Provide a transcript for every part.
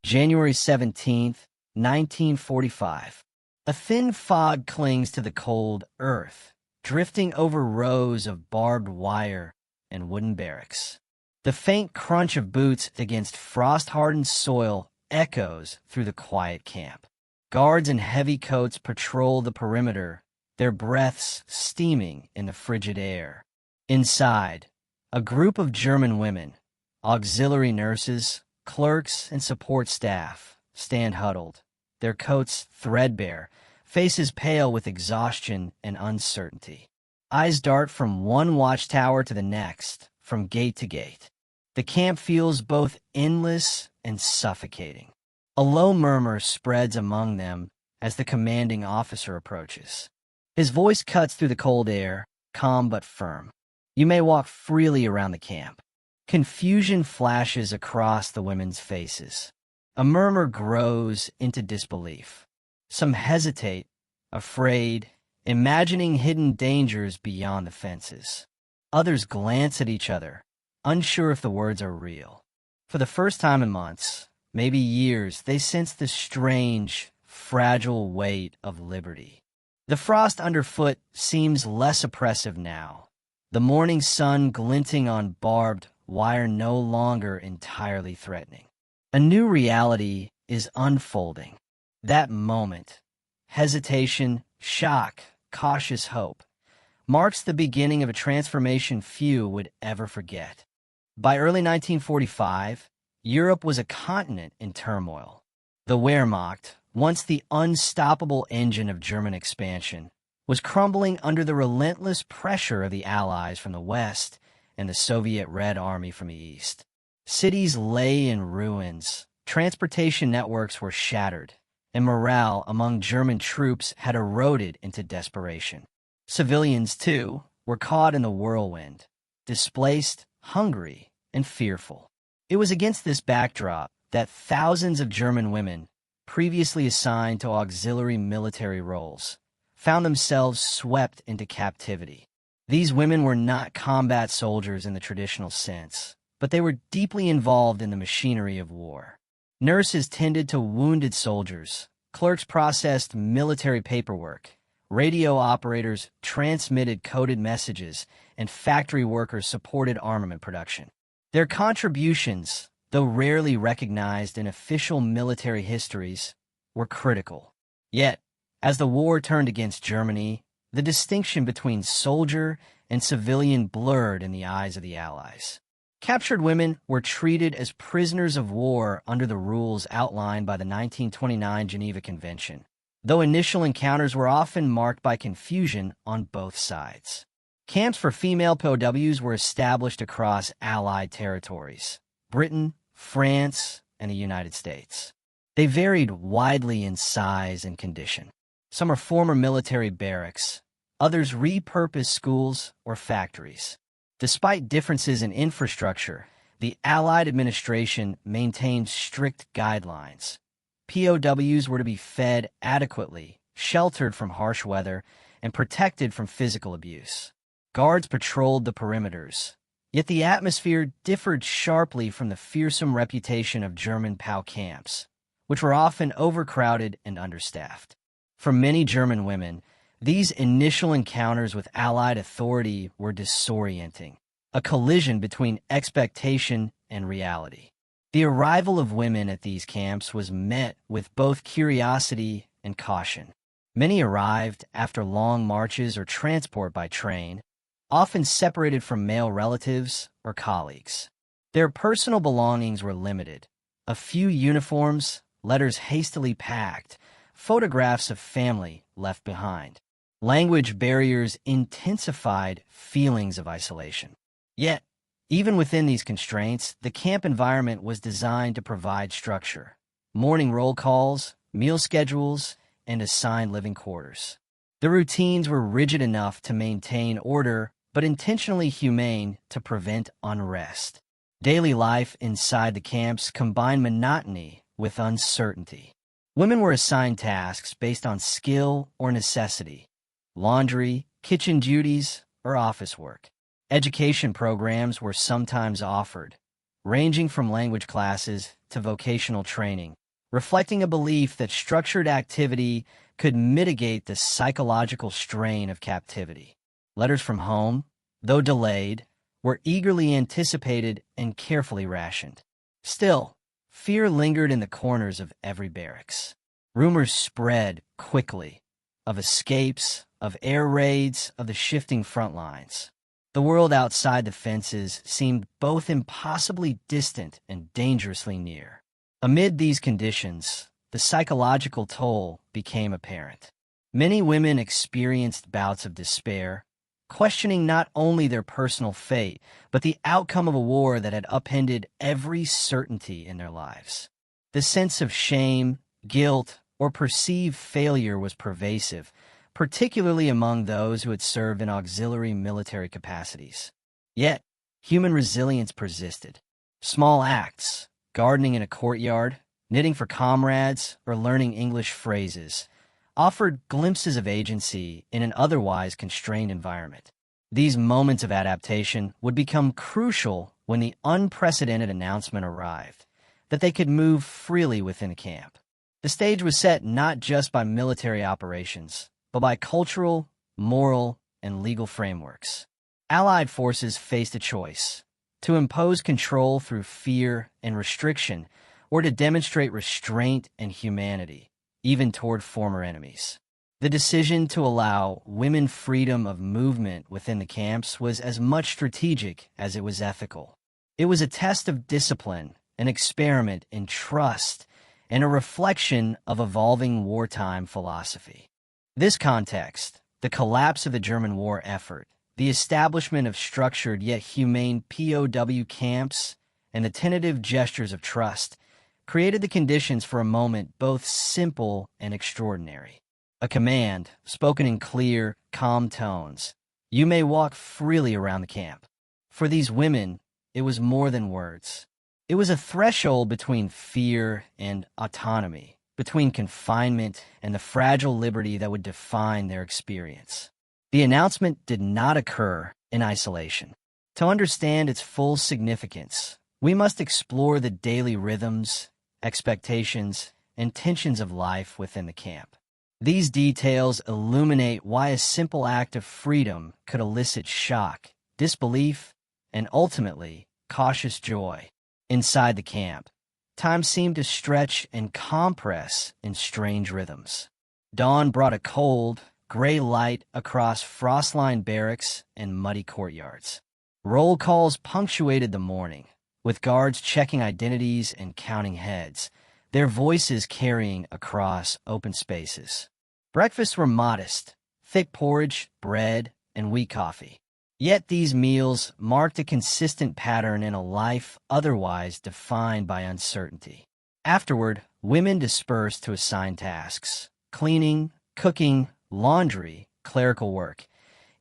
January 17th, 1945. A thin fog clings to the cold earth, drifting over rows of barbed wire and wooden barracks. The faint crunch of boots against frost-hardened soil echoes through the quiet camp. Guards in heavy coats patrol the perimeter, their breaths steaming in the frigid air. Inside, a group of German women, auxiliary nurses, clerks, and support staff, stand huddled, their coats threadbare, faces pale with exhaustion and uncertainty. Eyes dart from one watchtower to the next, from gate to gate. The camp feels both endless and suffocating. A low murmur spreads among them as the commanding officer approaches. His voice cuts through the cold air, calm but firm. You may walk freely around the camp. Confusion flashes across the women's faces. A murmur grows into disbelief. Some hesitate, afraid, imagining hidden dangers beyond the fences. Others glance at each other, unsure if the words are real. For the first time in months, maybe years, they sense the strange, fragile weight of liberty. The frost underfoot seems less oppressive now. The morning sun glinting on barbed wire no longer entirely threatening. A new reality is unfolding. That moment, hesitation, shock, cautious hope, marks the beginning of a transformation few would ever forget. By early 1945, Europe was a continent in turmoil. The Wehrmacht, once the unstoppable engine of German expansion, was crumbling under the relentless pressure of the Allies from the West and the Soviet Red Army from the East. Cities lay in ruins, transportation networks were shattered, and morale among German troops had eroded into desperation. Civilians, too, were caught in the whirlwind, displaced, hungry, and fearful. It was against this backdrop that thousands of German women, previously assigned to auxiliary military roles, found themselves swept into captivity. These women were not combat soldiers in the traditional sense, but they were deeply involved in the machinery of war. Nurses tended to wounded soldiers, clerks processed military paperwork, radio operators transmitted coded messages, and factory workers supported armament production. Their contributions, though rarely recognized in official military histories, were critical. Yet, as the war turned against Germany, the distinction between soldier and civilian blurred in the eyes of the Allies. Captured women were treated as prisoners of war under the rules outlined by the 1929 Geneva Convention, though initial encounters were often marked by confusion on both sides. Camps for female POWs were established across Allied territories: Britain, France, and the United States. They varied widely in size and condition. Some are former military barracks, others repurposed schools or factories. Despite differences in infrastructure, the Allied administration maintained strict guidelines. POWs were to be fed adequately, sheltered from harsh weather, and protected from physical abuse. Guards patrolled the perimeters, yet the atmosphere differed sharply from the fearsome reputation of German POW camps, which were often overcrowded and understaffed. For many German women, these initial encounters with Allied authority were disorienting, a collision between expectation and reality. The arrival of women at these camps was met with both curiosity and caution. Many arrived after long marches or transport by train, often separated from male relatives or colleagues. Their personal belongings were limited: a few uniforms, letters hastily packed, photographs of family left behind. Language barriers intensified feelings of isolation. Yet, even within these constraints, the camp environment was designed to provide structure: morning roll calls, meal schedules, and assigned living quarters. The routines were rigid enough to maintain order, but intentionally humane to prevent unrest. Daily life inside the camps combined monotony with uncertainty. Women were assigned tasks based on skill or necessity: laundry, kitchen duties, or office work. Education programs were sometimes offered, ranging from language classes to vocational training, reflecting a belief that structured activity could mitigate the psychological strain of captivity. Letters from home, though delayed, were eagerly anticipated and carefully rationed. Still, fear lingered in the corners of every barracks. Rumors spread quickly of escapes, of air raids, of the shifting front lines. The world outside the fences seemed both impossibly distant and dangerously near. Amid these conditions, the psychological toll became apparent. Many women experienced bouts of despair, questioning not only their personal fate, but the outcome of a war that had upended every certainty in their lives. The sense of shame, guilt, or perceived failure was pervasive, particularly among those who had served in auxiliary military capacities. Yet, human resilience persisted. Small acts, gardening in a courtyard, knitting for comrades, or learning English phrases, offered glimpses of agency in an otherwise constrained environment. These moments of adaptation would become crucial when the unprecedented announcement arrived that they could move freely within a camp. The stage was set not just by military operations, but by cultural, moral, and legal frameworks. Allied forces faced a choice: to impose control through fear and restriction, or to demonstrate restraint and humanity, even toward former enemies. The decision to allow women freedom of movement within the camps was as much strategic as it was ethical. It was a test of discipline, an experiment in trust, and a reflection of evolving wartime philosophy. This context, the collapse of the German war effort, the establishment of structured yet humane POW camps, and the tentative gestures of trust, created the conditions for a moment both simple and extraordinary. A command, spoken in clear, calm tones: "You may walk freely around the camp." For these women, it was more than words. It was a threshold between fear and autonomy, between confinement and the fragile liberty that would define their experience. The announcement did not occur in isolation. To understand its full significance, we must explore the daily rhythms, expectations, and tensions of life within the camp. These details illuminate why a simple act of freedom could elicit shock, disbelief, and ultimately, cautious joy. Inside the camp, time seemed to stretch and compress in strange rhythms. Dawn brought a cold, gray light across frost-lined barracks and muddy courtyards. Roll calls punctuated the morning, with guards checking identities and counting heads, their voices carrying across open spaces. Breakfasts were modest: thick porridge, bread, and wheat coffee. Yet these meals marked a consistent pattern in a life otherwise defined by uncertainty. Afterward, women dispersed to assigned tasks: cleaning, cooking, laundry, clerical work,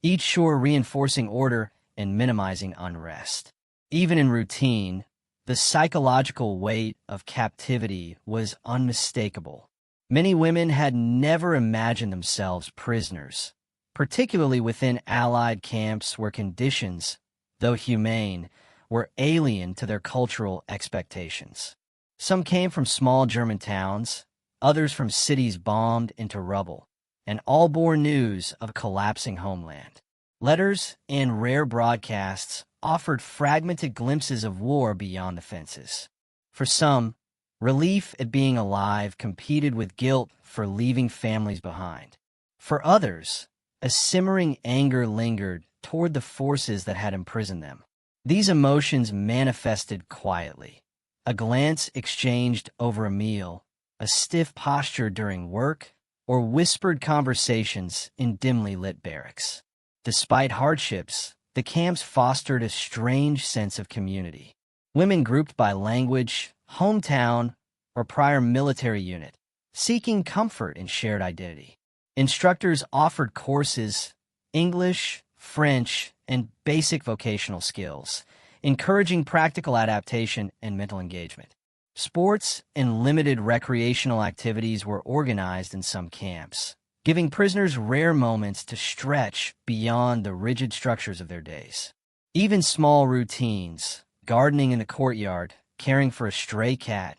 each chore reinforcing order and minimizing unrest. Even in routine, the psychological weight of captivity was unmistakable. Many women had never imagined themselves prisoners, particularly within Allied camps where conditions, though humane, were alien to their cultural expectations. Some came from small German towns, others from cities bombed into rubble, and all bore news of a collapsing homeland. Letters and rare broadcasts offered fragmented glimpses of war beyond the fences. For some, relief at being alive competed with guilt for leaving families behind. For others, a simmering anger lingered toward the forces that had imprisoned them. These emotions manifested quietly: a glance exchanged over a meal, a stiff posture during work, or whispered conversations in dimly lit barracks. Despite hardships, the camps fostered a strange sense of community. Women grouped by language, hometown, or prior military unit, seeking comfort in shared identity. Instructors offered courses: English, French, and basic vocational skills, encouraging practical adaptation and mental engagement. Sports and limited recreational activities were organized in some camps, giving prisoners rare moments to stretch beyond the rigid structures of their days. Even small routines, gardening in the courtyard, caring for a stray cat,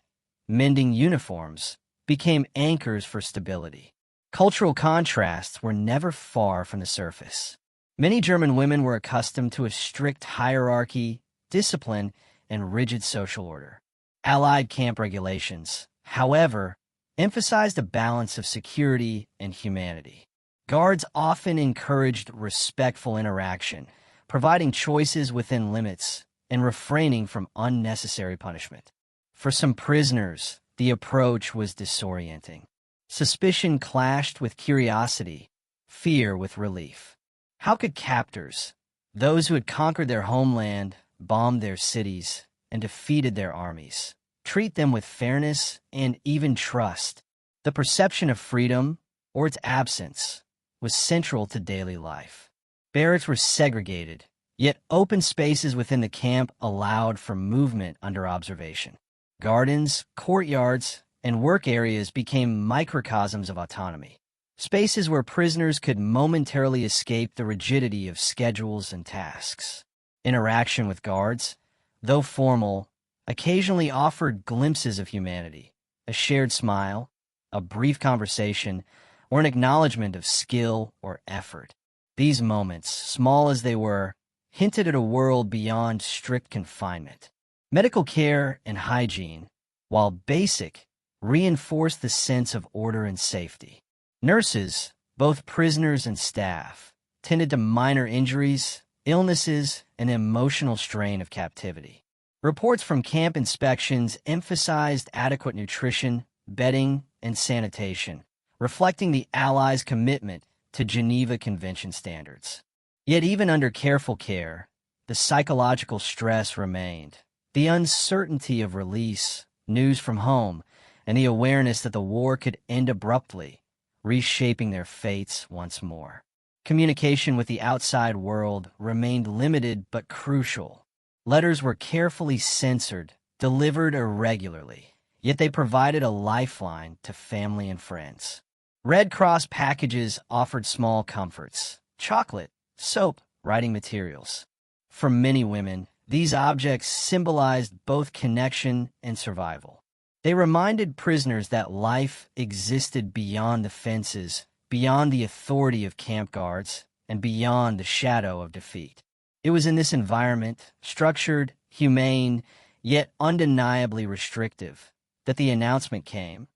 mending uniforms, became anchors for stability. Cultural contrasts were never far from the surface. Many German women were accustomed to a strict hierarchy, discipline, and rigid social order. Allied camp regulations, however, emphasized a balance of security and humanity. Guards often encouraged respectful interaction, providing choices within limits and refraining from unnecessary punishment. For some prisoners, the approach was disorienting. Suspicion clashed with curiosity, fear with relief. How could captors, those who had conquered their homeland, bombed their cities, and defeated their armies, treat them with fairness and even trust? The perception of freedom, or its absence, was central to daily life. Barracks were segregated, yet open spaces within the camp allowed for movement under observation. Gardens, courtyards, and work areas became microcosms of autonomy, spaces where prisoners could momentarily escape the rigidity of schedules and tasks. Interaction with guards, though formal, occasionally offered glimpses of humanity, a shared smile, a brief conversation, or an acknowledgement of skill or effort. These moments, small as they were, hinted at a world beyond strict confinement. Medical care and hygiene, while basic, reinforced the sense of order and safety. Nurses, both prisoners and staff, tended to minor injuries, illnesses, and emotional strain of captivity. Reports from camp inspections emphasized adequate nutrition, bedding, and sanitation, reflecting the Allies' commitment to Geneva Convention standards. Yet even under careful care, the psychological stress remained. The uncertainty of release, news from home, and the awareness that the war could end abruptly, reshaping their fates once more. Communication with the outside world remained limited but crucial. Letters were carefully censored, delivered irregularly, yet they provided a lifeline to family and friends. Red Cross packages offered small comforts: chocolate, soap, writing materials. For many women, these objects symbolized both connection and survival. They reminded prisoners that life existed beyond the fences, beyond the authority of camp guards, and beyond the shadow of defeat. It was in this environment, structured, humane, yet undeniably restrictive, that the announcement came: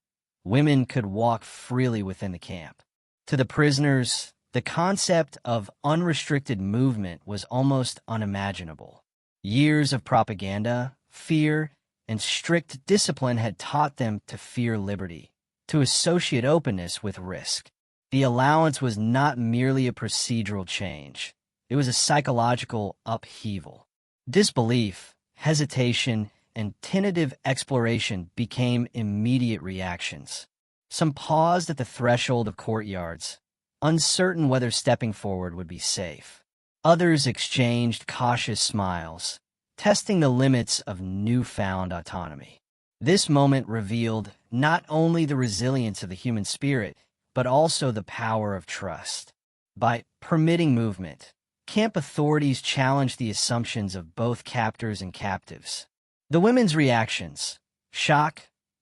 women could walk freely within the camp. To the prisoners, the concept of unrestricted movement was almost unimaginable. Years of propaganda, fear, and strict discipline had taught them to fear liberty, to associate openness with risk. The allowance was not merely a procedural change. It was a psychological upheaval. Disbelief, hesitation, and tentative exploration became immediate reactions. Some paused at the threshold of courtyards, uncertain whether stepping forward would be safe. Others exchanged cautious smiles, testing the limits of newfound autonomy. This moment revealed not only the resilience of the human spirit, but also the power of trust. By permitting movement, camp authorities challenged the assumptions of both captors and captives. The women's reactions, shock,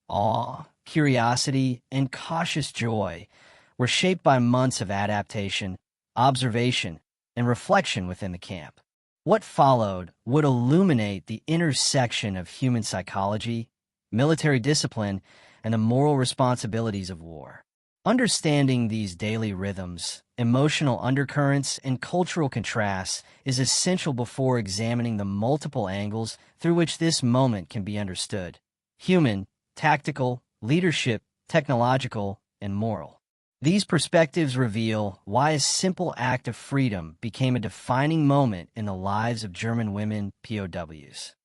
awe, curiosity, and cautious joy, were shaped by months of adaptation, observation, and reflection within the camp. What followed would illuminate the intersection of human psychology, military discipline, and the moral responsibilities of war. Understanding these daily rhythms, emotional undercurrents, and cultural contrasts is essential before examining the multiple angles through which this moment can be understood: human, tactical, leadership, technological, and moral. These perspectives reveal why a simple act of freedom became a defining moment in the lives of German women POWs.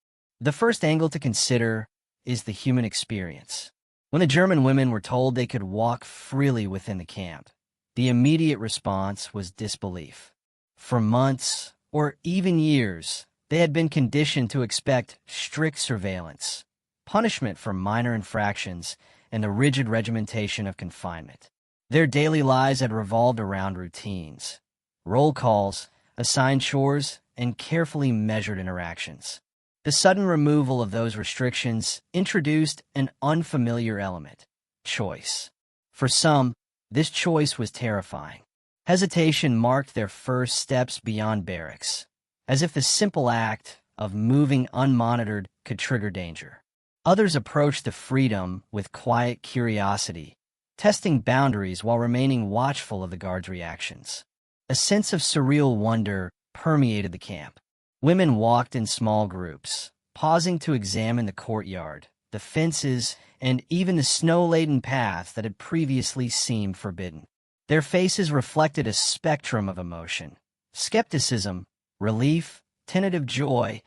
The first angle to consider is the human experience. When the German women were told they could walk freely within the camp, the immediate response was disbelief. For months, or even years, they had been conditioned to expect strict surveillance, punishment for minor infractions, and the rigid regimentation of confinement. Their daily lives had revolved around routines, roll calls, assigned chores, and carefully measured interactions. The sudden removal of those restrictions introduced an unfamiliar element: choice. For some, this choice was terrifying. Hesitation marked their first steps beyond barracks, as if the simple act of moving unmonitored could trigger danger. Others approached the freedom with quiet curiosity, testing boundaries while remaining watchful of the guards' reactions. A sense of surreal wonder permeated the camp. Women walked in small groups, pausing to examine the courtyard, the fences, and even the snow-laden paths that had previously seemed forbidden. Their faces reflected a spectrum of emotion: skepticism, relief, tentative joy,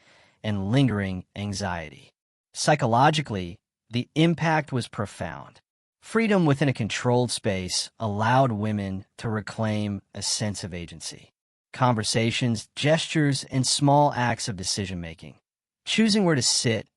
and lingering anxiety. Psychologically, the impact was profound. Freedom within a controlled space allowed women to reclaim a sense of agency. Conversations, gestures, and small acts of decision-making, choosing where to sit,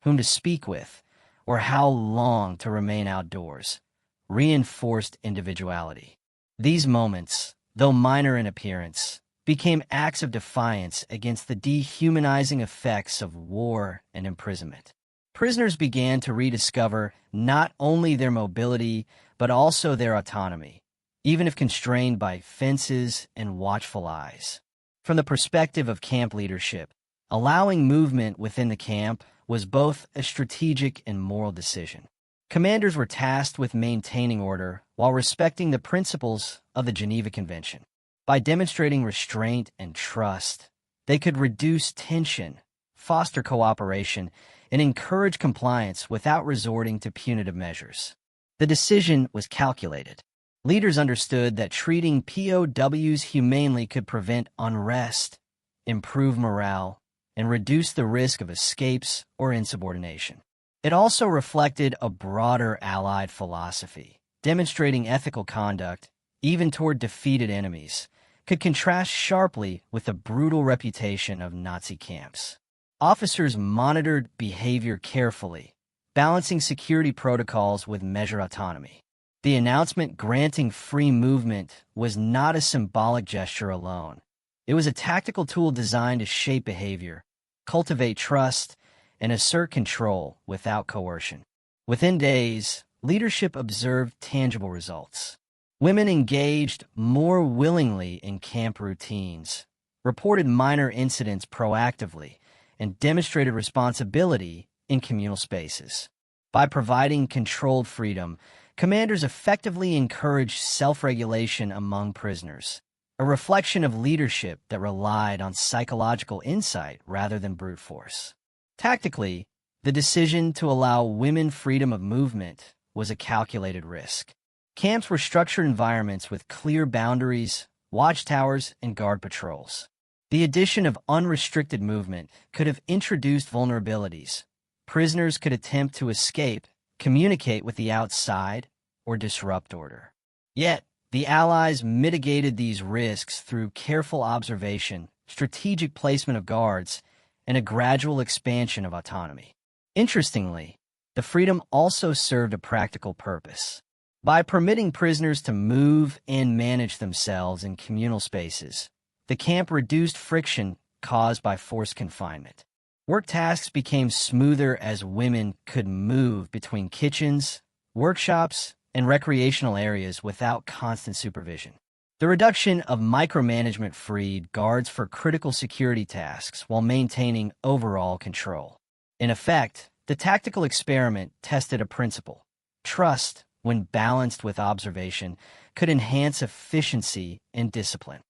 whom to speak with, or how long to remain outdoors, reinforced individuality. These moments, though minor in appearance, became acts of defiance against the dehumanizing effects of war and imprisonment. Prisoners began to rediscover not only their mobility, but also their autonomy, even if constrained by fences and watchful eyes. From the perspective of camp leadership, allowing movement within the camp was both a strategic and moral decision. Commanders were tasked with maintaining order while respecting the principles of the Geneva Convention. By demonstrating restraint and trust, they could reduce tension, foster cooperation, and encourage compliance without resorting to punitive measures. The decision was calculated. Leaders understood that treating POWs humanely could prevent unrest, improve morale, and reduce the risk of escapes or insubordination. It also reflected a broader Allied philosophy, demonstrating ethical conduct, even toward defeated enemies, could contrast sharply with the brutal reputation of Nazi camps. Officers monitored behavior carefully, balancing security protocols with measured autonomy. The announcement granting free movement was not a symbolic gesture alone. It was a tactical tool designed to shape behavior, cultivate trust, and assert control without coercion. Within days, leadership observed tangible results. Women engaged more willingly in camp routines, reported minor incidents proactively, and demonstrated responsibility in communal spaces. By providing controlled freedom, commanders effectively encouraged self-regulation among prisoners, a reflection of leadership that relied on psychological insight rather than brute force. Tactically, the decision to allow women freedom of movement was a calculated risk. Camps were structured environments with clear boundaries, watchtowers, and guard patrols. The addition of unrestricted movement could have introduced vulnerabilities. Prisoners could attempt to escape, communicate with the outside, or disrupt order. Yet, the Allies mitigated these risks through careful observation, strategic placement of guards, and a gradual expansion of autonomy. Interestingly, the freedom also served a practical purpose. By permitting prisoners to move and manage themselves in communal spaces, the camp reduced friction caused by forced confinement. Work tasks became smoother as women could move between kitchens, workshops, and recreational areas without constant supervision. The reduction of micromanagement freed guards for critical security tasks while maintaining overall control. In effect, the tactical experiment tested a principle: trust, when balanced with observation, could enhance efficiency and discipline.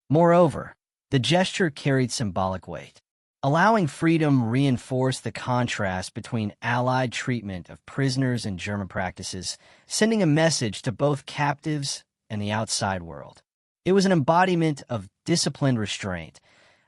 Moreover, the gesture carried symbolic weight. Allowing freedom reinforced the contrast between Allied treatment of prisoners and German practices, sending a message to both captives and the outside world. It was an embodiment of disciplined restraint,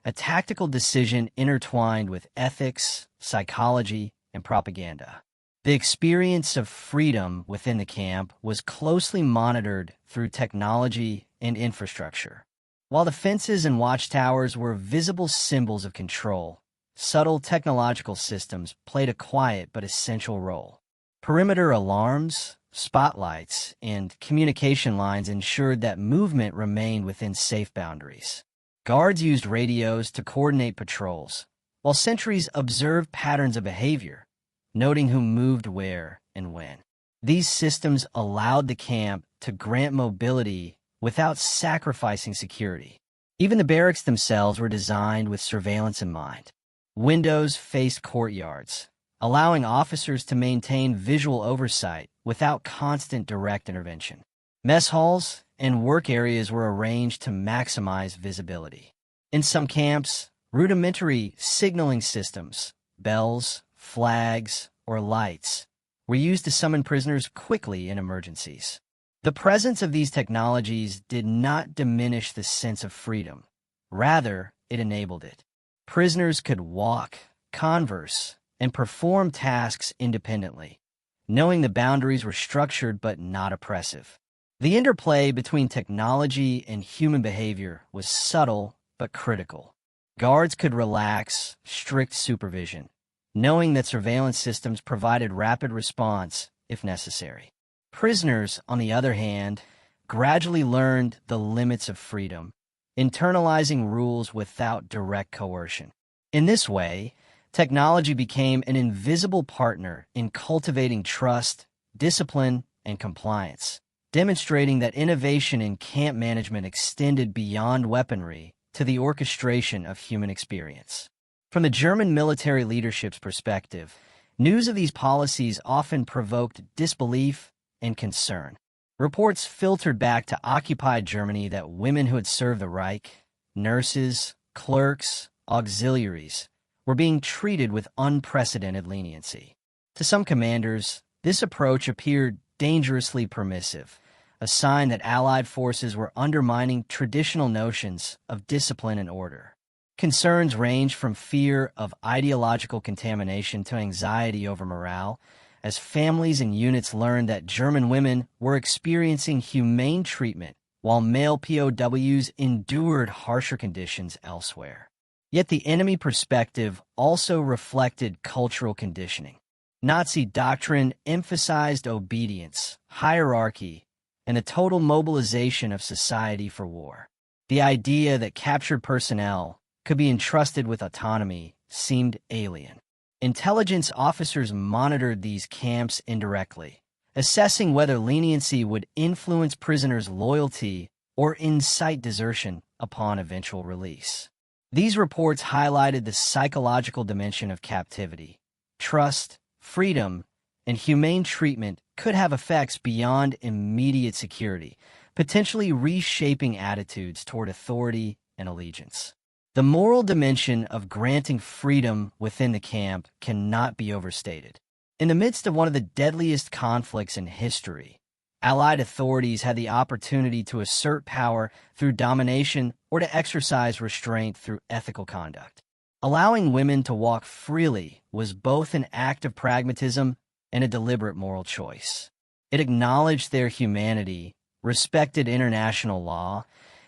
a tactical decision intertwined with ethics, psychology, and propaganda. The experience of freedom within the camp was closely monitored through technology and infrastructure. While the fences and watchtowers were visible symbols of control, subtle technological systems played a quiet but essential role. Perimeter alarms, spotlights, and communication lines ensured that movement remained within safe boundaries. Guards used radios to coordinate patrols, while sentries observed patterns of behavior, noting who moved where and when. These systems allowed the camp to grant mobility without sacrificing security. Even the barracks themselves were designed with surveillance in mind. Windows faced courtyards, allowing officers to maintain visual oversight without constant direct intervention. Mess halls and work areas were arranged to maximize visibility. In some camps, rudimentary signaling systems, bells, flags, or lights, were used to summon prisoners quickly in emergencies. The presence of these technologies did not diminish the sense of freedom. Rather, it enabled it. Prisoners could walk, converse, and perform tasks independently, knowing the boundaries were structured but not oppressive. The interplay between technology and human behavior was subtle but critical. Guards could relax strict supervision, knowing that surveillance systems provided rapid response if necessary. Prisoners, on the other hand, gradually learned the limits of freedom, internalizing rules without direct coercion. In this way, technology became an invisible partner in cultivating trust, discipline, and compliance, demonstrating that innovation in camp management extended beyond weaponry to the orchestration of human experience. From the German military leadership's perspective, news of these policies often provoked disbelief and concern. Reports filtered back to occupied Germany that women who had served the Reich, nurses, clerks, auxiliaries, were being treated with unprecedented leniency. To some commanders, this approach appeared dangerously permissive, a sign that Allied forces were undermining traditional notions of discipline and order. Concerns ranged from fear of ideological contamination to anxiety over morale, as families and units learned that German women were experiencing humane treatment while male POWs endured harsher conditions elsewhere. Yet the enemy perspective also reflected cultural conditioning. Nazi doctrine emphasized obedience, hierarchy, and the total mobilization of society for war. The idea that captured personnel could be entrusted with autonomy seemed alien. Intelligence officers monitored these camps indirectly, assessing whether leniency would influence prisoners' loyalty or incite desertion upon eventual release. These reports highlighted the psychological dimension of captivity. Trust, freedom, and humane treatment could have effects beyond immediate security, potentially reshaping attitudes toward authority and allegiance. The moral dimension of granting freedom within the camp cannot be overstated. In the midst of one of the deadliest conflicts in history, Allied authorities had the opportunity to assert power through domination or to exercise restraint through ethical conduct. Allowing women to walk freely was both an act of pragmatism and a deliberate moral choice. It acknowledged their humanity, respected international law,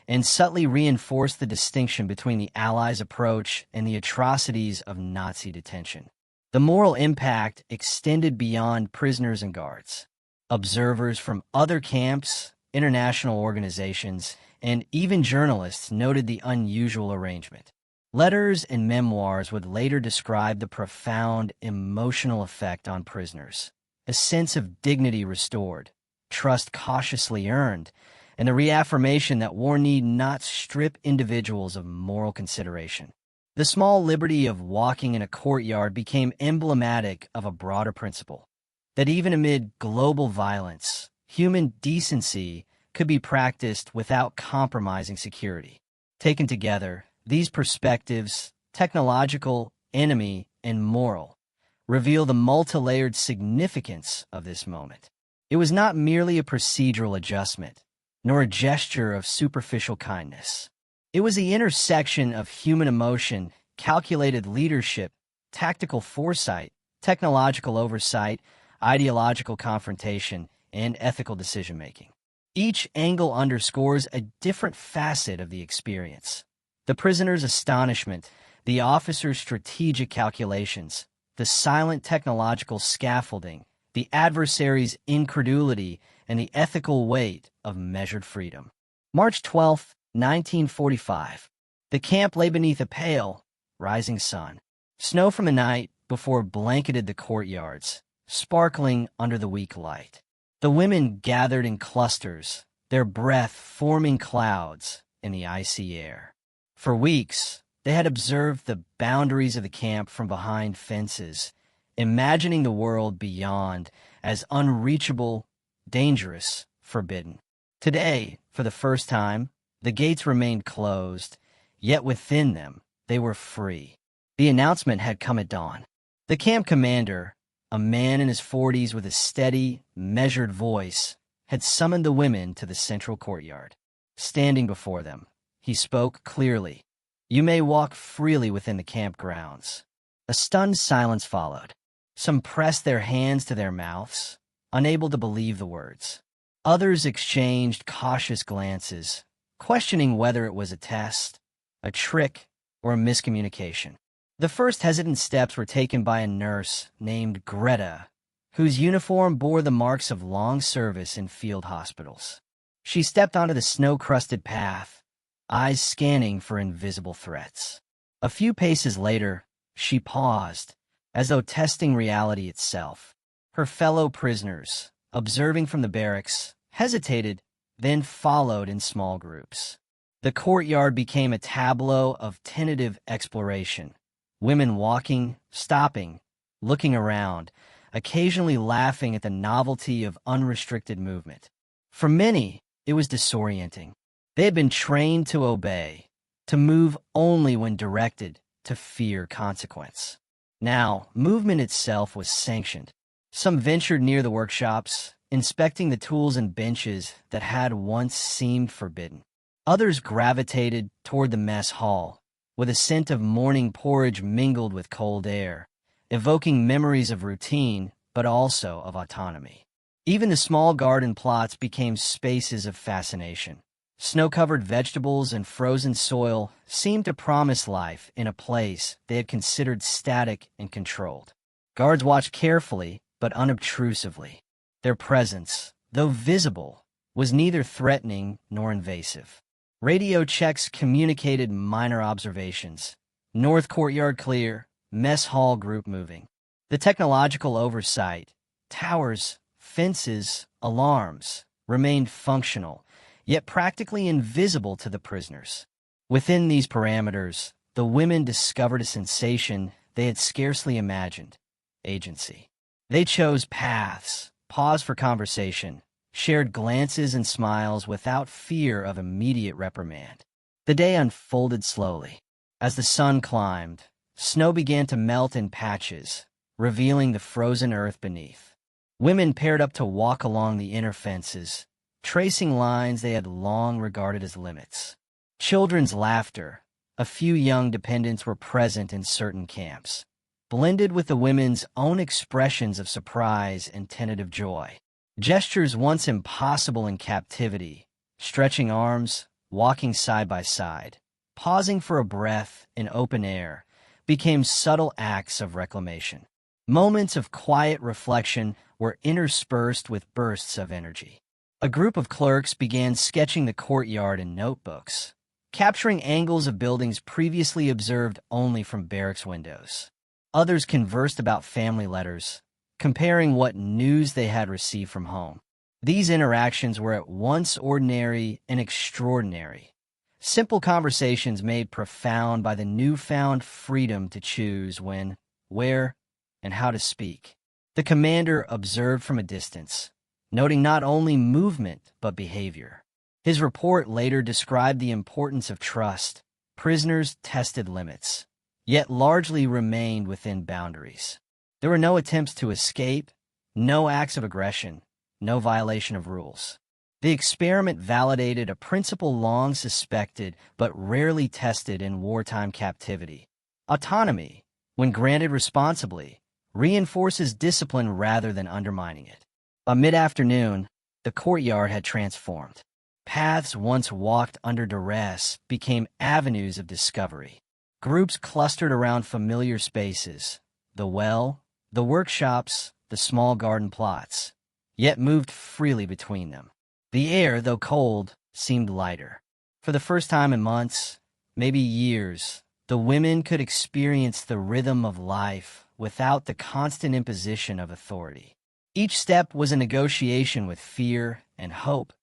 and subtly reinforced the distinction between the Allies' approach and the atrocities of Nazi detention. The moral impact extended beyond prisoners and guards. Observers from other camps, international organizations, and even journalists noted the unusual arrangement. Letters and memoirs would later describe the profound emotional effect on prisoners, a sense of dignity restored, trust cautiously earned, and the reaffirmation that war need not strip individuals of moral consideration. The small liberty of walking in a courtyard became emblematic of a broader principle, that even amid global violence, human decency could be practiced without compromising security. Taken together, these perspectives, technological, enemy, and moral, reveal the multi-layered significance of this moment. It was not merely a procedural adjustment, nor a gesture of superficial kindness. It was the intersection of human emotion, calculated leadership, tactical foresight, technological oversight, ideological confrontation, and ethical decision-making. Each angle underscores a different facet of the experience. The prisoner's astonishment, the officer's strategic calculations, the silent technological scaffolding, the adversary's incredulity, and the ethical weight of measured freedom. March 12, 1945. The camp lay beneath a pale, rising sun. Snow from the night before blanketed the courtyards, sparkling under the weak light. The women gathered in clusters, their breath forming clouds in the icy air. For weeks, they had observed the boundaries of the camp from behind fences, imagining the world beyond as unreachable, dangerous, forbidden. Today, for the first time, the gates remained closed, yet within them they were free. The announcement had come at dawn. The camp commander, a man in his 40s with a steady, measured voice, had summoned the women to the central courtyard. Standing before them, he spoke clearly. "You may walk freely within the campgrounds." A stunned silence followed. Some pressed their hands to their mouths, unable to believe the words. Others exchanged cautious glances, questioning whether it was a test, a trick, or a miscommunication. The first hesitant steps were taken by a nurse named Greta, whose uniform bore the marks of long service in field hospitals. She stepped onto the snow-crusted path, eyes scanning for invisible threats. A few paces later, she paused, as though testing reality itself. Her fellow prisoners, observing from the barracks, hesitated, then followed in small groups. The courtyard became a tableau of tentative exploration. Women walking, stopping, looking around, occasionally laughing at the novelty of unrestricted movement. For many, it was disorienting. They had been trained to obey, to move only when directed, to fear consequence. Now, movement itself was sanctioned. Some ventured near the workshops, inspecting the tools and benches that had once seemed forbidden. Others gravitated toward the mess hall, with a scent of morning porridge mingled with cold air, evoking memories of routine, but also of autonomy. Even the small garden plots became spaces of fascination. Snow-covered vegetables and frozen soil seemed to promise life in a place they had considered static and controlled. Guards watched carefully, but unobtrusively. Their presence, though visible, was neither threatening nor invasive. Radio checks communicated minor observations. North courtyard clear, mess hall group moving. The technological oversight, towers, fences, alarms, remained functional, yet practically invisible to the prisoners. Within these parameters, the women discovered a sensation they had scarcely imagined: agency. They chose paths, paused for conversation, shared glances and smiles without fear of immediate reprimand. The day unfolded slowly. As the sun climbed, snow began to melt in patches, revealing the frozen earth beneath. Women paired up to walk along the inner fences, tracing lines they had long regarded as limits. Children's laughter, a few young dependents were present in certain camps, blended with the women's own expressions of surprise and tentative joy. Gestures once impossible in captivity, stretching arms, walking side by side, pausing for a breath in open air, became subtle acts of reclamation. Moments of quiet reflection were interspersed with bursts of energy. A group of clerks began sketching the courtyard in notebooks, capturing angles of buildings previously observed only from barracks windows. Others conversed about family letters, comparing what news they had received from home. These interactions were at once ordinary and extraordinary. Simple conversations made profound by the newfound freedom to choose when, where, and how to speak. The commander observed from a distance, noting not only movement but behavior. His report later described the importance of trust. Prisoners tested limits, yet largely remained within boundaries. There were no attempts to escape, no acts of aggression, no violation of rules. The experiment validated a principle long suspected but rarely tested in wartime captivity. Autonomy, when granted responsibly, reinforces discipline rather than undermining it. By mid-afternoon, the courtyard had transformed. Paths once walked under duress became avenues of discovery. Groups clustered around familiar spaces, the well, the workshops, the small garden plots, yet moved freely between them. The air, though cold, seemed lighter. For the first time in months, maybe years, The women could experience the rhythm of life without the constant imposition of authority. Each step was a negotiation with fear and hope,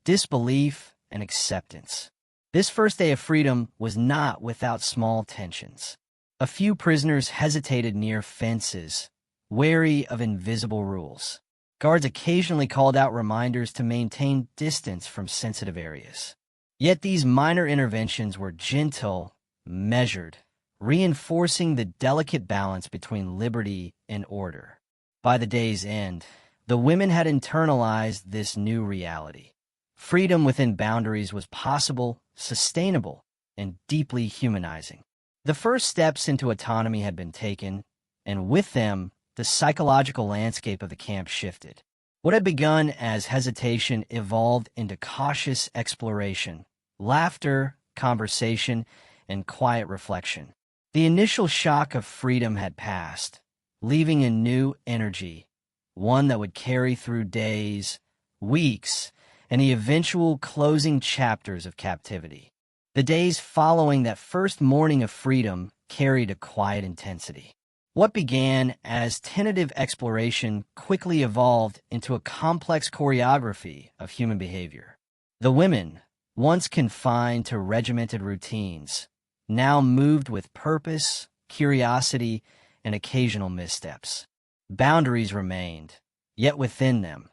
disbelief and acceptance. This first day of freedom was not without small tensions. A few prisoners hesitated near fences, wary of invisible rules. Guards occasionally called out reminders to maintain distance from sensitive areas. Yet these minor interventions were gentle, measured, reinforcing the delicate balance between liberty and order. By the day's end, the women had internalized this new reality. Freedom within boundaries was possible, sustainable, and deeply humanizing. The first steps into autonomy had been taken, and with them, the psychological landscape of the camp shifted. What had begun as hesitation evolved into cautious exploration, laughter, conversation, and quiet reflection. The initial shock of freedom had passed, leaving a new energy, one that would carry through days, weeks, and the eventual closing chapters of captivity. The days following that first morning of freedom carried a quiet intensity. What began as tentative exploration quickly evolved into a complex choreography of human behavior. The women, once confined to regimented routines, now moved with purpose, curiosity, and occasional missteps. Boundaries remained, yet within them,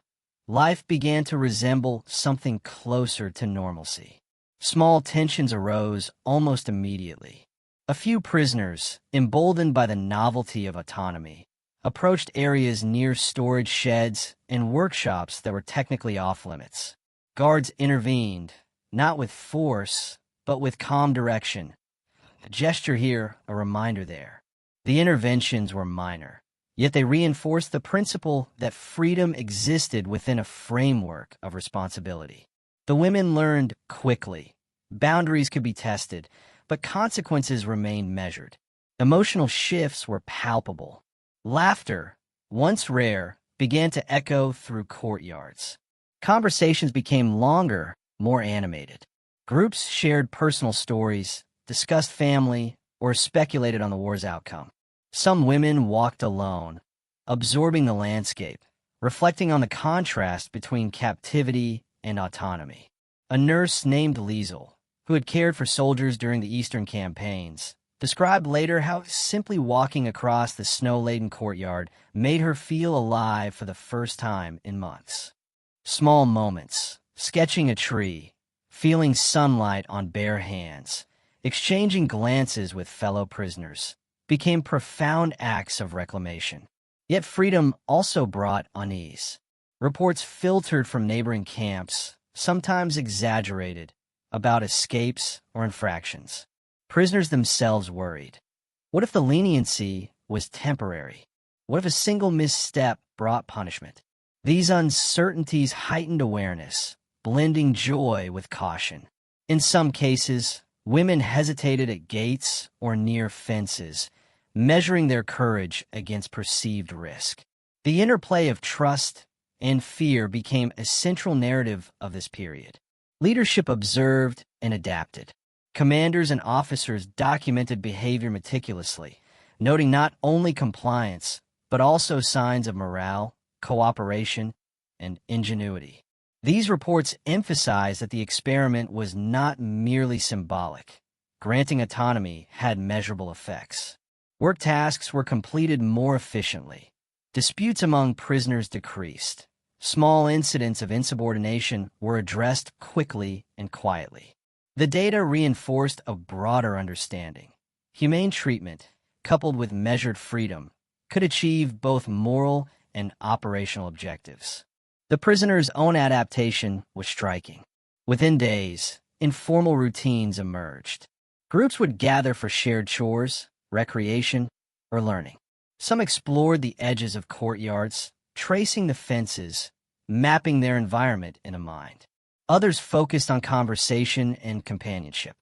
life began to resemble something closer to normalcy. Small tensions arose almost immediately. A few prisoners, emboldened by the novelty of autonomy, approached areas near storage sheds and workshops that were technically off-limits. Guards intervened, not with force, but with calm direction. A gesture here, a reminder there. The interventions were minor, yet they reinforced the principle that freedom existed within a framework of responsibility. The women learned quickly. Boundaries could be tested, but consequences remained measured. Emotional shifts were palpable. Laughter, once rare, began to echo through courtyards. Conversations became longer, more animated. Groups shared personal stories, discussed family, or speculated on the war's outcome. Some women walked alone, absorbing the landscape, reflecting on the contrast between captivity and autonomy. A nurse named Liesel, who had cared for soldiers during the Eastern campaigns, described later how simply walking across the snow-laden courtyard made her feel alive for the first time in months. Small moments, sketching a tree, feeling sunlight on bare hands, exchanging glances with fellow prisoners, became profound acts of reclamation. Yet freedom also brought unease. Reports filtered from neighboring camps, sometimes exaggerated, about escapes or infractions. Prisoners themselves worried. What if the leniency was temporary? What if a single misstep brought punishment? These uncertainties heightened awareness, blending joy with caution. In some cases, women hesitated at gates or near fences, measuring their courage against perceived risk. The interplay of trust and fear became a central narrative of this period. Leadership observed and adapted. Commanders and officers documented behavior meticulously, noting not only compliance, but also signs of morale, cooperation, and ingenuity. These reports emphasized that the experiment was not merely symbolic. Granting autonomy had measurable effects. Work tasks were completed more efficiently. Disputes among prisoners decreased. Small incidents of insubordination were addressed quickly and quietly. The data reinforced a broader understanding. Humane treatment, coupled with measured freedom, could achieve both moral and operational objectives. The prisoner's own adaptation was striking. Within days, informal routines emerged. Groups would gather for shared chores, recreation, or learning. Some explored the edges of courtyards, tracing the fences, mapping their environment in a mind. Others focused on conversation and companionship.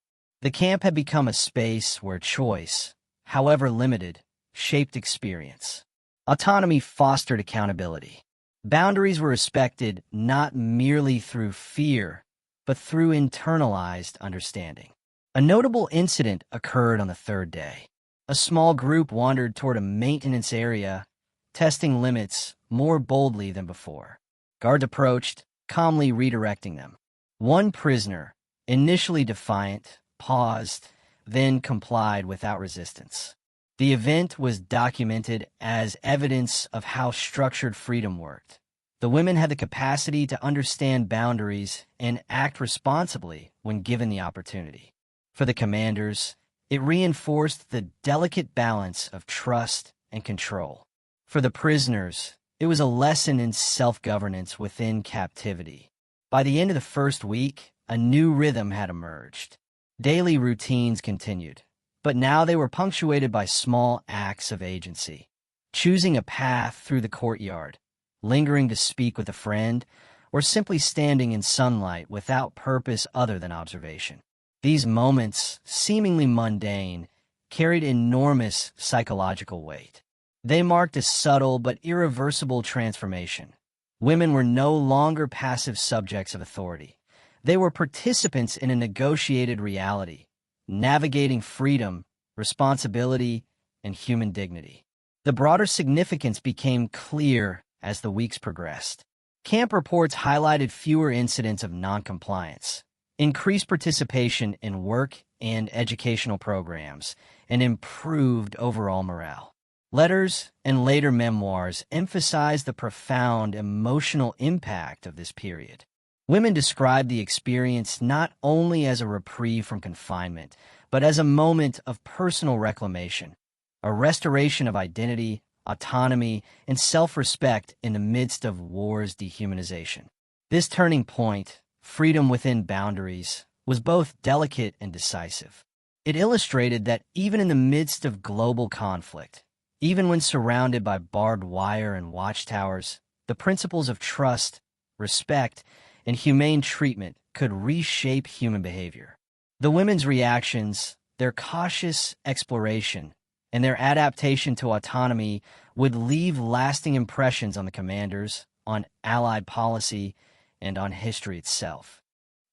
The camp had become a space where choice, however limited, shaped experience. Autonomy fostered accountability. Boundaries were respected not merely through fear, but through internalized understanding. A notable incident occurred on the third day. A small group wandered toward a maintenance area, testing limits more boldly than before. Guards approached, calmly redirecting them. One prisoner, initially defiant, paused, then complied without resistance. The event was documented as evidence of how structured freedom worked. The women had the capacity to understand boundaries and act responsibly when given the opportunity. For the commanders, it reinforced the delicate balance of trust and control. For the prisoners, it was a lesson in self-governance within captivity. By the end of the first week, a new rhythm had emerged. Daily routines continued, but now they were punctuated by small acts of agency. Choosing a path through the courtyard, lingering to speak with a friend, or simply standing in sunlight without purpose other than observation. These moments, seemingly mundane, carried enormous psychological weight. They marked a subtle but irreversible transformation. Women were no longer passive subjects of authority. They were participants in a negotiated reality, navigating freedom, responsibility, and human dignity. The broader significance became clear as the weeks progressed. Camp reports highlighted fewer incidents of noncompliance, increased participation in work and educational programs, and improved overall morale. Letters and later memoirs emphasized the profound emotional impact of this period. Women described the experience not only as a reprieve from confinement, but as a moment of personal reclamation, a restoration of identity, autonomy, and self-respect in the midst of war's dehumanization. This turning point, freedom within boundaries, was both delicate and decisive. It illustrated that even in the midst of global conflict, even when surrounded by barbed wire and watchtowers, the principles of trust, respect, and humane treatment could reshape human behavior. The women's reactions, their cautious exploration, and their adaptation to autonomy would leave lasting impressions on the commanders, on Allied policy, and on history itself.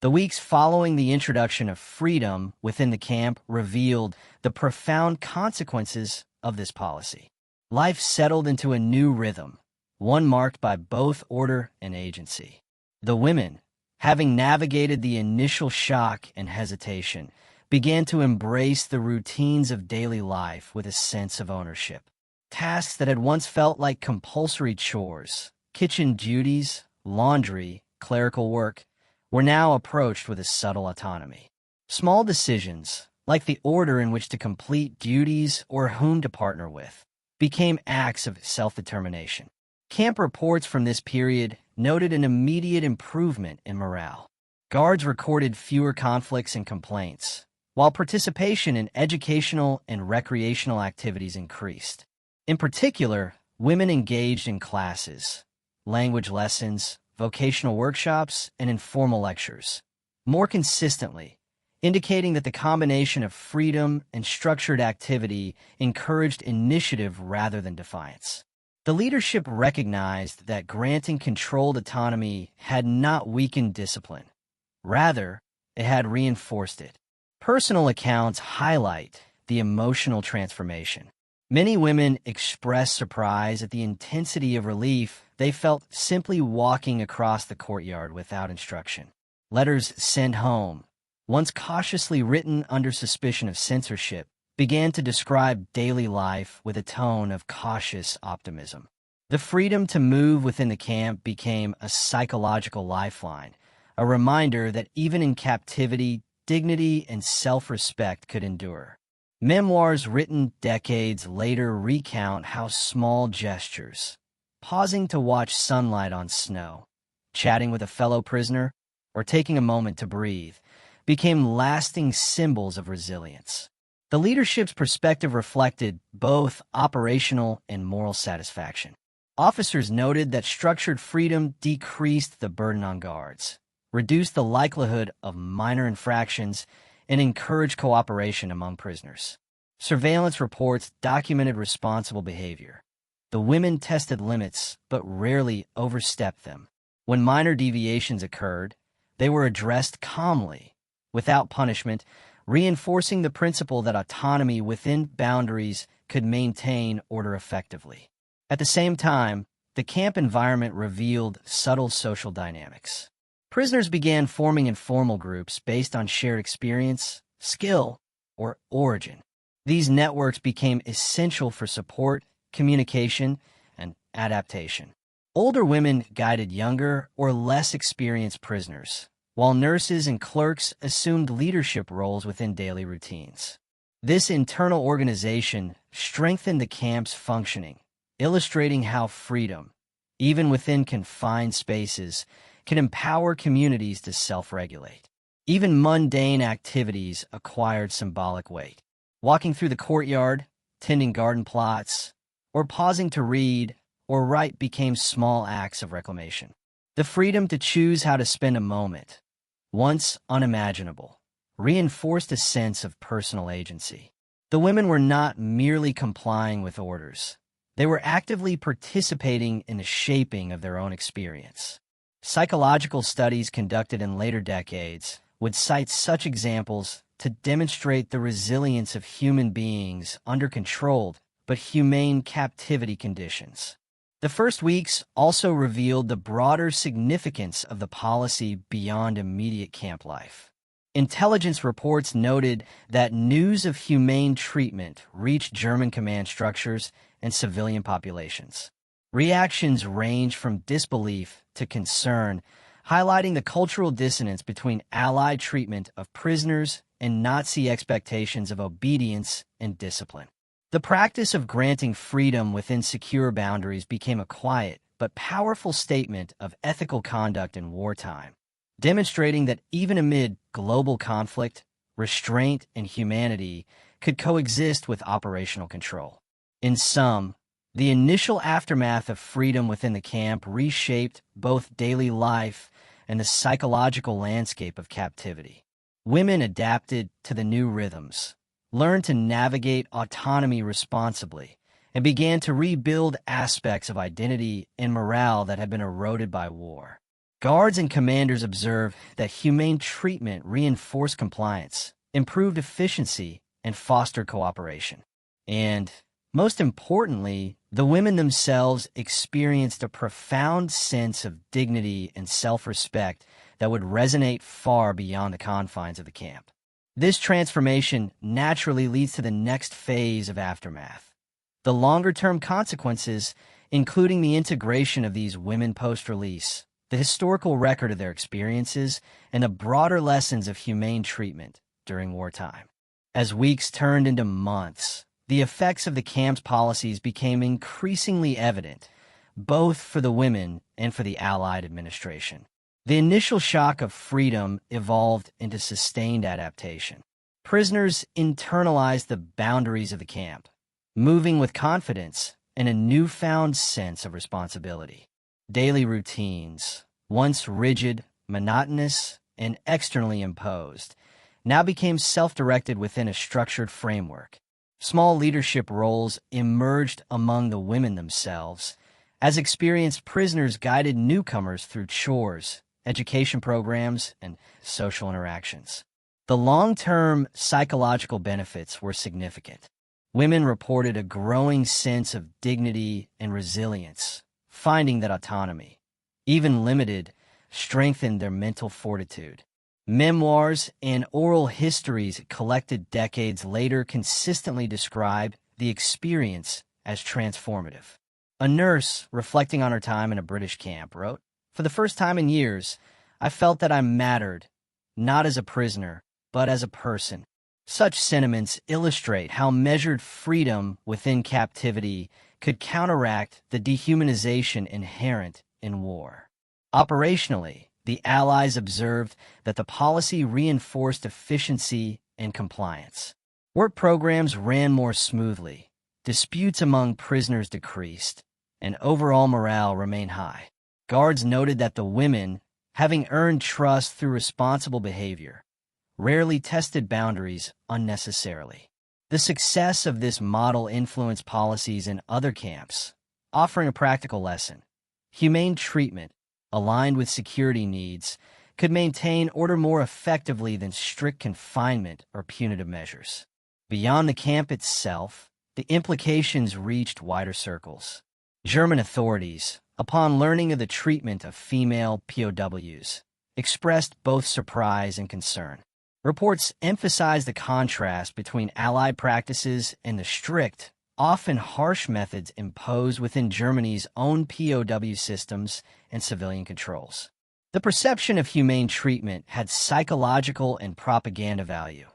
The weeks following the introduction of freedom within the camp revealed the profound consequences of this policy. Life settled into a new rhythm, one marked by both order and agency. The women, having navigated the initial shock and hesitation, began to embrace the routines of daily life with a sense of ownership. Tasks that had once felt like compulsory chores, kitchen duties, laundry, clerical work, were now approached with a subtle autonomy. Small decisions, like the order in which to complete duties or whom to partner with, became acts of self-determination. Camp reports from this period noted an immediate improvement in morale. Guards recorded fewer conflicts and complaints, while participation in educational and recreational activities increased. In particular, women engaged in classes, language lessons, vocational workshops, and informal lectures, more consistently, indicating that the combination of freedom and structured activity encouraged initiative rather than defiance. The leadership recognized that granting controlled autonomy had not weakened discipline. Rather, it had reinforced it. Personal accounts highlight the emotional transformation. Many women expressed surprise at the intensity of relief they felt simply walking across the courtyard without instruction. Letters sent home, once cautiously written under suspicion of censorship, began to describe daily life with a tone of cautious optimism. The freedom to move within the camp became a psychological lifeline, a reminder that even in captivity, dignity and self-respect could endure. Memoirs written decades later recount how small gestures, pausing to watch sunlight on snow, chatting with a fellow prisoner, or taking a moment to breathe, became lasting symbols of resilience. The leadership's perspective reflected both operational and moral satisfaction. Officers noted that structured freedom decreased the burden on guards, reduced the likelihood of minor infractions, and encouraged cooperation among prisoners. Surveillance reports documented responsible behavior. The women tested limits, but rarely overstepped them. When minor deviations occurred, they were addressed calmly, without punishment, reinforcing the principle that autonomy within boundaries could maintain order effectively. At the same time, the camp environment revealed subtle social dynamics. Prisoners began forming informal groups based on shared experience, skill, or origin. These networks became essential for support, communication, and adaptation. Older women guided younger or less experienced prisoners, while nurses and clerks assumed leadership roles within daily routines. This internal organization strengthened the camp's functioning, illustrating how freedom, even within confined spaces, can empower communities to self-regulate. Even mundane activities acquired symbolic weight. Walking through the courtyard, tending garden plots, or pausing to read or write became small acts of reclamation. The freedom to choose how to spend a moment, once unimaginable, reinforced a sense of personal agency. The women were not merely complying with orders. They were actively participating in the shaping of their own experience. Psychological studies conducted in later decades would cite such examples to demonstrate the resilience of human beings under controlled but humane captivity conditions. The first weeks also revealed the broader significance of the policy beyond immediate camp life. Intelligence reports noted that news of humane treatment reached German command structures and civilian populations. Reactions ranged from disbelief to concern, highlighting the cultural dissonance between Allied treatment of prisoners and Nazi expectations of obedience and discipline. The practice of granting freedom within secure boundaries became a quiet but powerful statement of ethical conduct in wartime, demonstrating that even amid global conflict, restraint and humanity could coexist with operational control. In sum, the initial aftermath of freedom within the camp reshaped both daily life and the psychological landscape of captivity. Women adapted to the new rhythms, learned to navigate autonomy responsibly, and began to rebuild aspects of identity and morale that had been eroded by war. Guards and commanders observed that humane treatment reinforced compliance, improved efficiency, and fostered cooperation. And, most importantly, the women themselves experienced a profound sense of dignity and self-respect that would resonate far beyond the confines of the camp. This transformation naturally leads to the next phase of aftermath. The longer-term consequences, including the integration of these women post-release, the historical record of their experiences, and the broader lessons of humane treatment during wartime. As weeks turned into months, the effects of the camp's policies became increasingly evident, both for the women and for the Allied administration. The initial shock of freedom evolved into sustained adaptation. Prisoners internalized the boundaries of the camp, moving with confidence and a newfound sense of responsibility. Daily routines, once rigid, monotonous, and externally imposed, now became self-directed within a structured framework. Small leadership roles emerged among the women themselves, as experienced prisoners guided newcomers through chores, education programs, and social interactions. The long-term psychological benefits were significant. Women reported a growing sense of dignity and resilience, finding that autonomy, even limited, strengthened their mental fortitude. Memoirs and oral histories collected decades later consistently describe the experience as transformative. A nurse, reflecting on her time in a British camp, wrote, "For the first time in years, I felt that I mattered, not as a prisoner, but as a person." Such sentiments illustrate how measured freedom within captivity could counteract the dehumanization inherent in war. Operationally, the Allies observed that the policy reinforced efficiency and compliance. Work programs ran more smoothly, disputes among prisoners decreased, and overall morale remained high. Guards noted that the women, having earned trust through responsible behavior, rarely tested boundaries unnecessarily. The success of this model influenced policies in other camps, offering a practical lesson. Humane treatment, aligned with security needs, could maintain order more effectively than strict confinement or punitive measures. Beyond the camp itself, the implications reached wider circles. German authorities, upon learning of the treatment of female POWs, expressed both surprise and concern. Reports emphasized the contrast between Allied practices and the strict, often harsh methods imposed within Germany's own POW systems and civilian controls. The perception of humane treatment had psychological and propaganda value,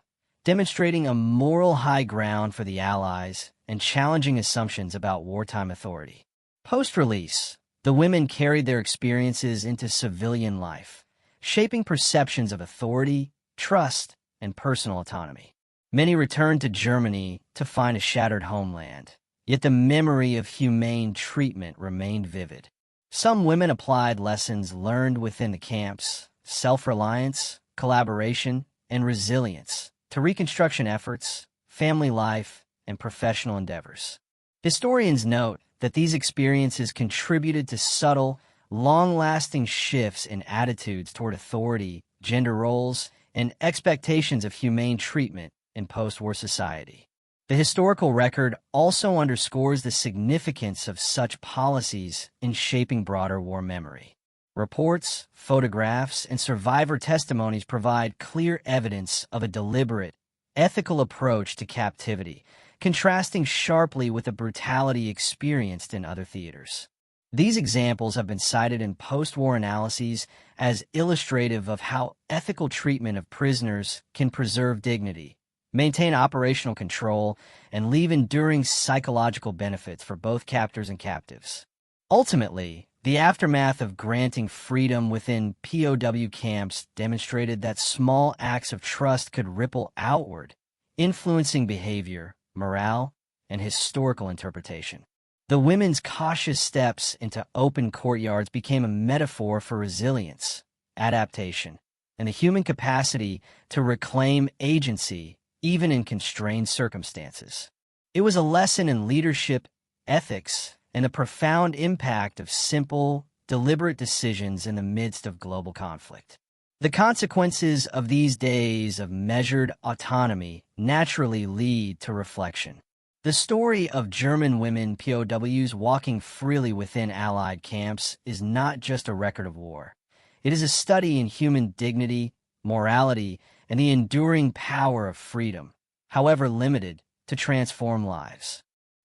demonstrating a moral high ground for the Allies and challenging assumptions about wartime authority. Post-release, the women carried their experiences into civilian life, shaping perceptions of authority, trust, and personal autonomy. Many returned to Germany to find a shattered homeland, yet the memory of humane treatment remained vivid. Some women applied lessons learned within the camps, self-reliance, collaboration, and resilience, to reconstruction efforts, family life, and professional endeavors. Historians note that these experiences contributed to subtle, long-lasting shifts in attitudes toward authority, gender roles, and expectations of humane treatment in post-war society. The historical record also underscores the significance of such policies in shaping broader war memory. Reports, photographs, and survivor testimonies provide clear evidence of a deliberate, ethical approach to captivity, contrasting sharply with the brutality experienced in other theaters. These examples have been cited in post-war analyses as illustrative of how ethical treatment of prisoners can preserve dignity, maintain operational control, and leave enduring psychological benefits for both captors and captives. Ultimately, the aftermath of granting freedom within POW camps demonstrated that small acts of trust could ripple outward, influencing behavior, morale, and historical interpretation. The women's cautious steps into open courtyards became a metaphor for resilience, adaptation, and the human capacity to reclaim agency even in constrained circumstances. It was a lesson in leadership, ethics, and the profound impact of simple, deliberate decisions in the midst of global conflict. The consequences of these days of measured autonomy naturally lead to reflection. The story of German women POWs walking freely within Allied camps is not just a record of war. It is a study in human dignity, morality, and the enduring power of freedom, however limited, to transform lives.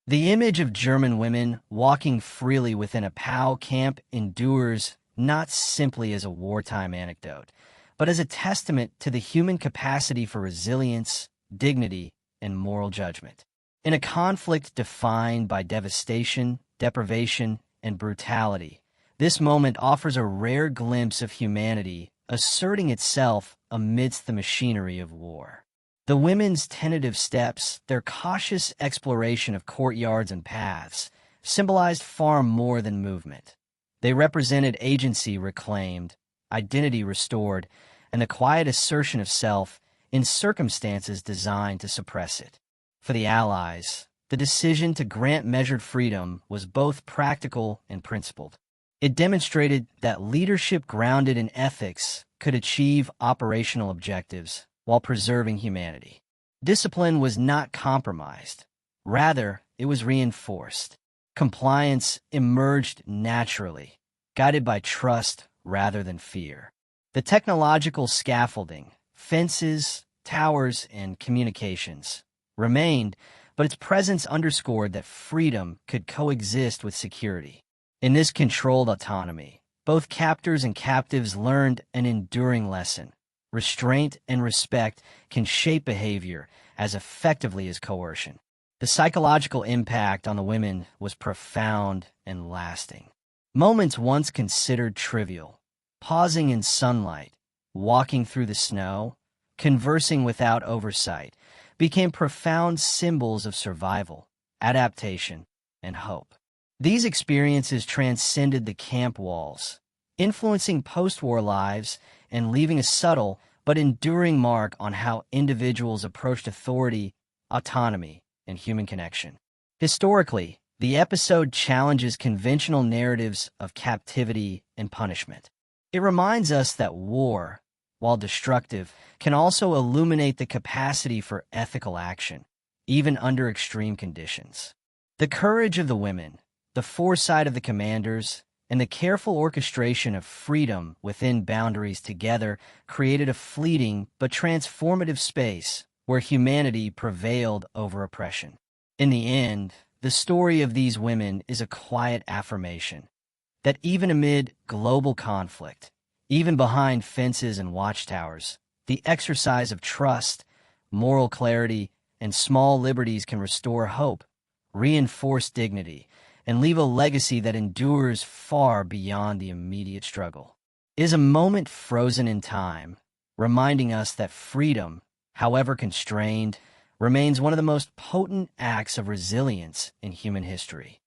The image of German women walking freely within a POW camp endures not simply as a wartime anecdote, but as a testament to the human capacity for resilience, dignity, and moral judgment. In a conflict defined by devastation, deprivation, and brutality, this moment offers a rare glimpse of humanity asserting itself amidst the machinery of war. The women's tentative steps, their cautious exploration of courtyards and paths, symbolized far more than movement. They represented agency reclaimed, identity restored, and the quiet assertion of self in circumstances designed to suppress it. For the Allies, the decision to grant measured freedom was both practical and principled. It demonstrated that leadership grounded in ethics could achieve operational objectives while preserving humanity. Discipline was not compromised. Rather, it was reinforced. Compliance emerged naturally, guided by trust rather than fear. The technological scaffolding, fences, towers, and communications remained, but its presence underscored that freedom could coexist with security. In this controlled autonomy, both captors and captives learned an enduring lesson. Restraint and respect can shape behavior as effectively as coercion. The psychological impact on the women was profound and lasting. Moments once considered trivial, pausing in sunlight, walking through the snow, conversing without oversight, became profound symbols of survival, adaptation, and hope. These experiences transcended the camp walls, influencing post-war lives and leaving a subtle but enduring mark on how individuals approached authority, autonomy, and human connection. Historically, the episode challenges conventional narratives of captivity and punishment. It reminds us that war, while destructive, can also illuminate the capacity for ethical action, even under extreme conditions. The courage of the women, the foresight of the commanders, and the careful orchestration of freedom within boundaries together created a fleeting but transformative space where humanity prevailed over oppression. In the end, the story of these women is a quiet affirmation that even amid global conflict, even behind fences and watchtowers, the exercise of trust, moral clarity, and small liberties can restore hope, reinforce dignity, and leave a legacy that endures far beyond the immediate struggle. It is a moment frozen in time, reminding us that freedom, however constrained, remains one of the most potent acts of resilience in human history.